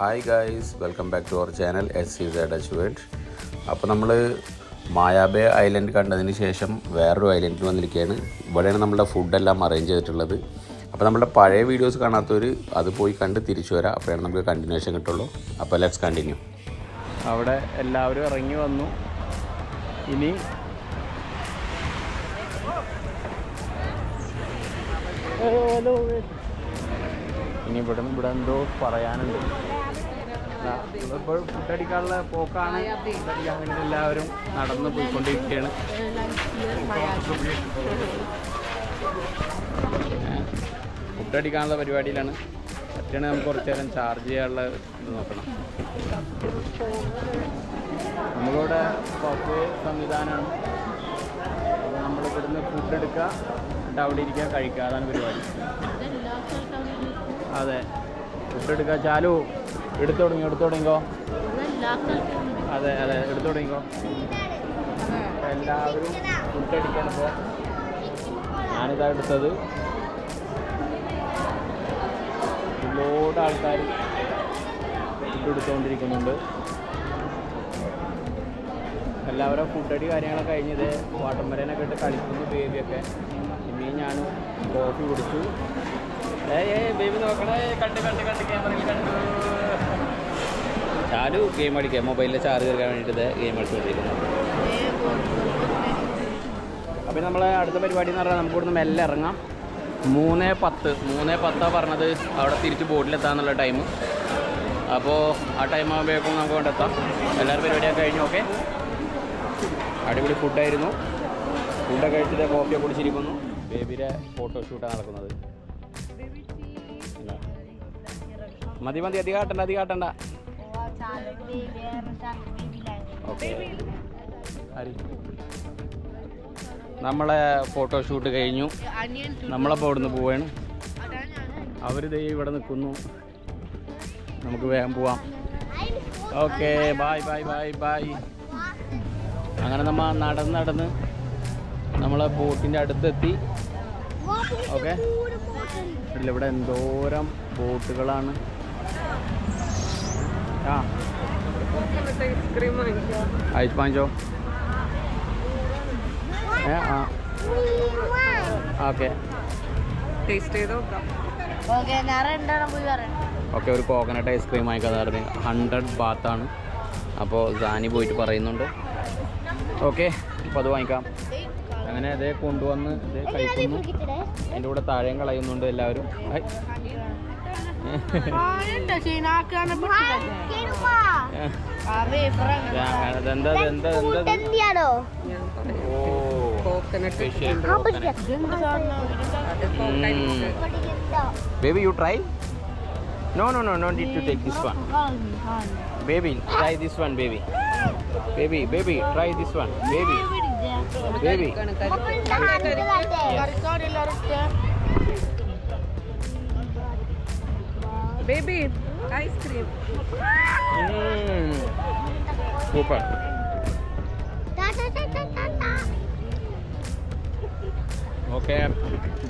Hi guys, welcome back to our channel SCZ Achievement. അപ്പോൾ നമ്മൾ മായാബേ island കണ്ടതിന് ശേഷം വേറൊരു ഐലൻഡിൽ വന്നിരിക്കുകയാണ്. ഇവിടെയാണ് നമ്മുടെ ഫുഡെല്ലാം അറേഞ്ച് ചെയ്തിട്ടുള്ളത്. അപ്പോൾ നമ്മുടെ പഴയ വീഡിയോസ് കാണാത്തവർ അത് പോയി കണ്ട് തിരിച്ചു വരാം. അപ്പോഴാണ് നമുക്ക് കണ്ടിന്യൂഷൻ കിട്ടുള്ളൂ. അപ്പോൾ ലെറ്റ്സ് കണ്ടിന്യൂ. അവിടെ എല്ലാവരും ഇറങ്ങി വന്നു. ഇനി ഇവിടെ എന്തോ പറയാനുണ്ട്. ഇപ്പോൾ ഫുഡടിക്കാനുള്ള പോക്കാണ്. ഫുഡടിക്കാൻ എല്ലാവരും നടന്ന് പോയിക്കൊണ്ടിരിക്കുകയാണ്. ഫുഡടിക്കാനുള്ള പരിപാടിയിലാണ്. പറ്റുകയാണെങ്കിൽ നമുക്ക് കുറച്ച് നേരം ചാർജ് ചെയ്യാനുള്ള ഇത് നോക്കണം. നമ്മളിവിടെ ബഫേ സംവിധാനമാണ്. അപ്പോൾ നമ്മളിവിടുന്ന് ഫുഡ് എടുക്കുക, എന്നിട്ട് അവിടെ ഇരിക്കുക, കഴിക്കുക. അതാണ് പരിപാടി. അതെ, ഫുഡ് എടുക്കുക. ചാലു എടുത്തു തുടങ്ങിക്കോ. അതെ എടുത്തു തുടങ്ങിക്കോ. എല്ലാവരും ഫുഡ് അടിക്കാനിപ്പോൾ ഞാനിതാ എടുത്തത്. ഒരുപാട് ആൾക്കാർ ഫുഡ് എടുത്തുകൊണ്ടിരിക്കുന്നുണ്ട്. എല്ലാവരും ഫുഡടി കാര്യങ്ങളൊക്കെ കഴിഞ്ഞത് വാട്ടർമരനൊക്കെ ഇട്ട് കളിക്കുന്നു. ബേബിയൊക്കെ ഇനിയും ഞാൻ കോഫി കുടിച്ചു. ബേബി നോക്കണേ, കണ്ട് ക്യാമറയിൽ കണ്ടു. ചാലു ഗെയിം അടിക്കുക, മൊബൈലിൽ ചാർജ് തീർക്കാൻ വേണ്ടിയിട്ട് ഗെയിം കളിച്ചുകൊണ്ടിരിക്കുന്നു. അപ്പം നമ്മൾ അടുത്ത പരിപാടി എന്ന് പറഞ്ഞാൽ നമുക്ക് ഇവിടുന്ന് മെല്ലെ ഇറങ്ങാം. 3:10 പറഞ്ഞത് അവിടെ തിരിച്ച് ബോട്ടിലെത്താന്നുള്ള ടൈം. അപ്പോൾ ആ ടൈം ആകുമ്പോഴേക്കും നമുക്ക് കൊണ്ടെത്താം. എല്ലാവരും പരിപാടിയൊക്കെ കഴിഞ്ഞു. ഓക്കെ, അടിപൊളി ഫുഡായിരുന്നു. ഫുഡൊക്കെ കഴിച്ചിട്ട് കോഫിയൊക്കെ കുടിച്ചിരിക്കുന്നു. ബേബിയുടെ ഫോട്ടോഷൂട്ടാണ് നടക്കുന്നത്. മതി അധികം കാട്ടണ്ട. ഓക്കെ, നമ്മളെ ഫോട്ടോഷൂട്ട് കഴിഞ്ഞു. നമ്മളപ്പോൾ ഇവിടുന്ന് പോവാണ്. അവർ ദേ ഇവിടെ നിൽക്കുന്നു. നമുക്ക് വേഗം പോവാം. Okay, bye. അങ്ങനെ നമ്മൾ നടന്ന് നമ്മളെ ബോട്ടിൻ്റെ അടുത്തെത്തി. ഓക്കെ, ഇവിടെ എന്തോരം ബോട്ടുകളാണ്. ഐസ് വാങ്ങിച്ചോ. ഓക്കെ, ഒരു കോക്കനട്ട് ഐസ്ക്രീം വാങ്ങിക്കാതെ 100 ബാത്താണ്. അപ്പോൾ സാനി പോയിട്ട് പറയുന്നുണ്ട്. ഓക്കെ, അപ്പോൾ അത് വാങ്ങിക്കാം. അങ്ങനെ ഇതേ കൊണ്ടുവന്ന് ഇതേ കഴിക്കുന്നു. അതിൻ്റെ കൂടെ താഴെയും കളയുന്നുണ്ട് എല്ലാവരും. Baby, you try? No need to take this one. Baby, try this one, baby. Baby, try this one, baby. Baby, ice cream. Super. Okay,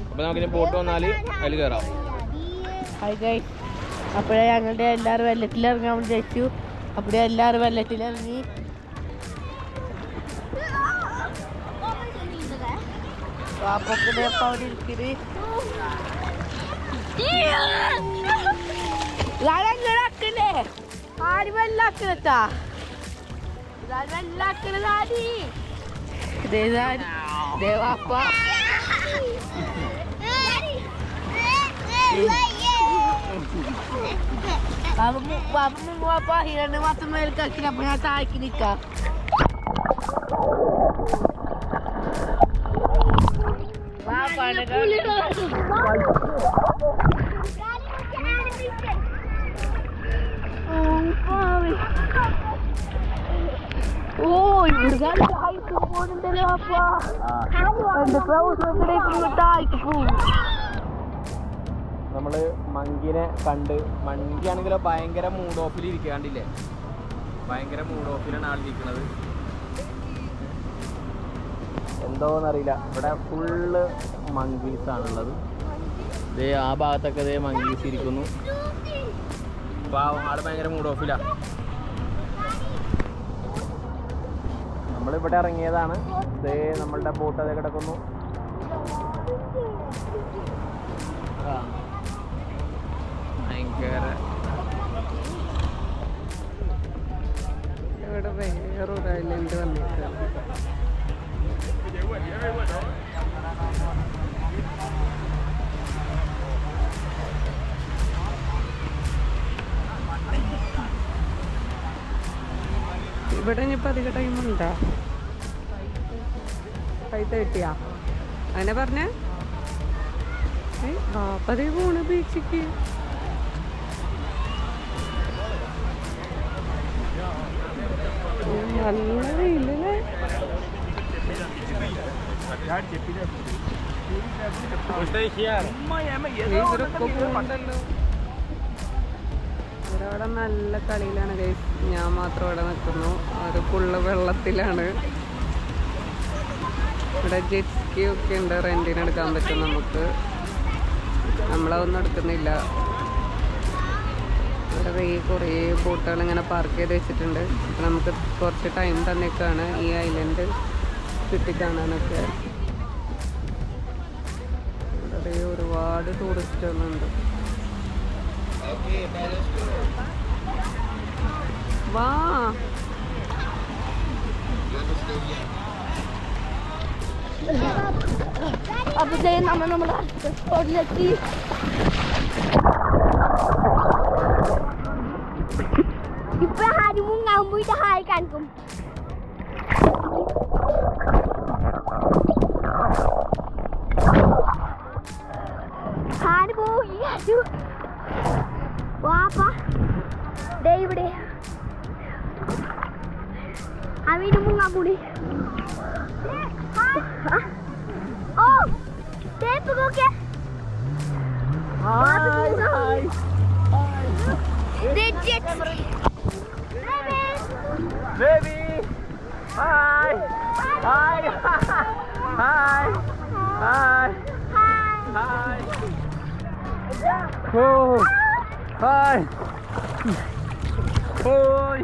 അപ്പോൾ നമുക്കിനി ബോട്ട് വന്നാൽ അതിൽ കയറാം. ഹായ് ഗൈസ്, അപ്പോഴേ ഞങ്ങളുടെ എല്ലാവരും വെള്ളത്തിലിറങ്ങാൻ വിചാരിച്ചു. അപ്പോഴേ എല്ലാവരും വെള്ളത്തിലിറങ്ങി. അവിടെ ഇരിക്കല് ആര് വെള്ളാക്കലത്താ വെള്ളാക്കലാടി ദേവാപ്പ. ബാപ്പ ഹിരണ്ട് മാത്രം മേൽക്കാക്കില്ല. അപ്പൊ ഞാൻ താഴേക്ക് നിൽക്കാം. നമ്മള് മങ്കിനെ കണ്ട്. മങ്കിയാണെങ്കിലോ ഭയങ്കര മൂഡ് ഓഫിൽ ഇരിക്കാണ്ടില്ലേ, ഭയങ്കര മൂഡ് ഓഫിലാണ് ആളിരിക്കുന്നത്. എന്തോന്നറിയില്ല, ഇവിടെ ഫുള്ള് മങ്കീസാണുള്ളത്. ഇതേ ആ ഭാഗത്തൊക്കെ ഇതേ മങ്കീസ് ഇരിക്കുന്നു. ആള് ഭയങ്കര മൂഡ് ഓഫില്ല. നമ്മളിവിടെ ഇറങ്ങിയതാണ്. ഇതേ നമ്മളുടെ ബോട്ട് അതേ കിടക്കുന്നു. ഭയങ്കര ഇവിടെ വേറൊരു ഐലൻഡ് വന്നിട്ടാണ്. ഇവിടെ ഇനിയിപ്പോൾ അധിക ടൈമുണ്ടോ? 5:30 അങ്ങനെ പറഞ്ഞേ. പതേ പോണ് ബീച്ചിക്ക്. നല്ല വെയിലല്ലേ? ഒരാടെ നല്ല കളിയിലാണ് ഗൈസ്. ഞാൻ മാത്രം ഇവിടെ നിൽക്കുന്നു. ഒരു ഫുള്ള് വെള്ളത്തിലാണ്. ഇവിടെ ജെറ്റ് സ്കി ഒക്കെ ഉണ്ട്, റെന്റിന് എടുക്കാൻ പറ്റും നമുക്ക്. നമ്മളതൊന്നും എടുക്കുന്നില്ല. ഇവിടെ കുറേ ബോട്ടുകൾ ഇങ്ങനെ പാർക്ക് ചെയ്ത് വെച്ചിട്ടുണ്ട്. നമുക്ക് കുറച്ച് ടൈം തന്നേക്കാണ് ഈ ഐലൻഡ് ചുറ്റിക്കാണാനൊക്കെ. ഇവിടെ ഒരുപാട് ടൂറിസ്റ്റുകളുണ്ട്. വാ അപ്പോൾ നമ്മൾ സ്പോട്ടിലെത്തി. ഇപ്പൊ ആരും മുങ്ങാൻ പോയിട്ട് ഹായ് കാണിക്കും. ഹാര് പോയി വാപ്പ ദേ ഇവിടെ അവന് മുങ്ങാൻ പോണി. ഓ തേപ്പ് നോക്കിയ Baby! Hi! Hi! Hi! Hi! Hi! Oh! Hi! Oi!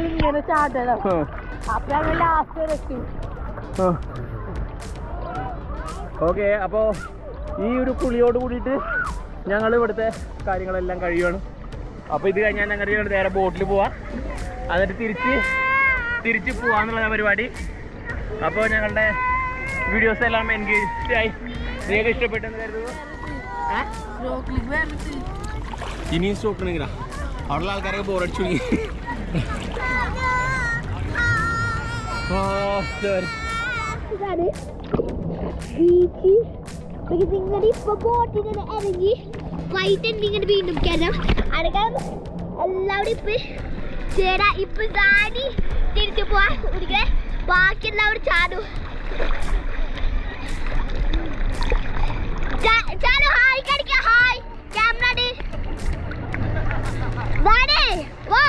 ഇങ്ങനെ ചാട്ടണം. അപ്പൊ ഞങ്ങൾ ലാസ്റ്റ് രക്ഷു. ഓക്കെ, അപ്പോൾ ഈ ഒരു കുളിയോട് കൂടിയിട്ട് ഞങ്ങൾ ഇവിടുത്തെ കാര്യങ്ങളെല്ലാം കഴിയുകയാണ്. അപ്പോൾ ഇത് കഴിഞ്ഞാൽ ഞങ്ങൾ നേരെ ബോട്ടിൽ പോവാം, എന്നിട്ട് തിരിച്ച് പോവാന്നുള്ള പരിപാടി. അപ്പോൾ ഞങ്ങളുടെ വീഡിയോസ് എല്ലാം എൻഗേജ് ആയി നിങ്ങൾക്ക് ഇഷ്ടപ്പെട്ടെന്ന് കരുതുന്നു. ഇനിയും സ്റ്റോക്കണെങ്കിലാ അവിടെയുള്ള ആൾക്കാരൊക്കെ ബോറടിച്ചു. ഇപ്പൊ ബോട്ടിൽ ഇറങ്ങി വൈറ്റ് ഇങ്ങനെ വീണ്ടും കയറാം. അടക്കം എല്ലാവരും ഇപ്പൊ ചേരാ. ഇപ്പൊ ചാടി തിരിച്ചു പോവാ. ഒരിക്കൽ ബാക്കി എല്ലാവരും ചാടും. ചാലു ഹായ് കടിക്ക. ഹായ് ക്യാമറ വാടേ വാ.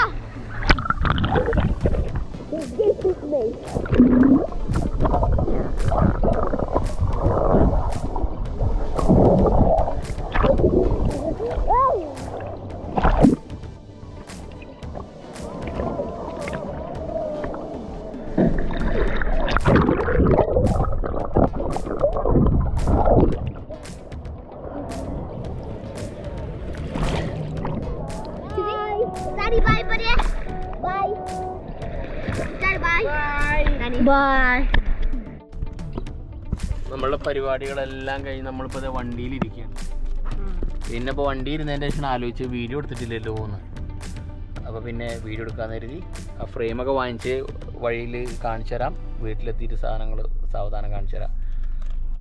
Sunny, bye, buddy. Bye. Sunny, bye. Bye. Bye. നമ്മളുടെ പരിപാടികളെല്ലാം കഴിഞ്ഞ് നമ്മളിപ്പോൾ വണ്ടിയിലിരിക്കുകയാണ്. പിന്നെ ഇപ്പോൾ വണ്ടി ഇരുന്നതിൻ്റെ ശേഷം ആലോചിച്ച് വീഡിയോ എടുത്തിട്ടില്ലല്ലോ പോകുന്നത്. അപ്പോൾ പിന്നെ വീഡിയോ എടുക്കാൻ കരുതി ആ ഫ്രെയിമൊക്കെ വാങ്ങിച്ച് വഴിയിൽ കാണിച്ചു തരാം. വീട്ടിലെത്തിയിട്ട് സാധനങ്ങൾ സാവധാനം കാണിച്ചു തരാം.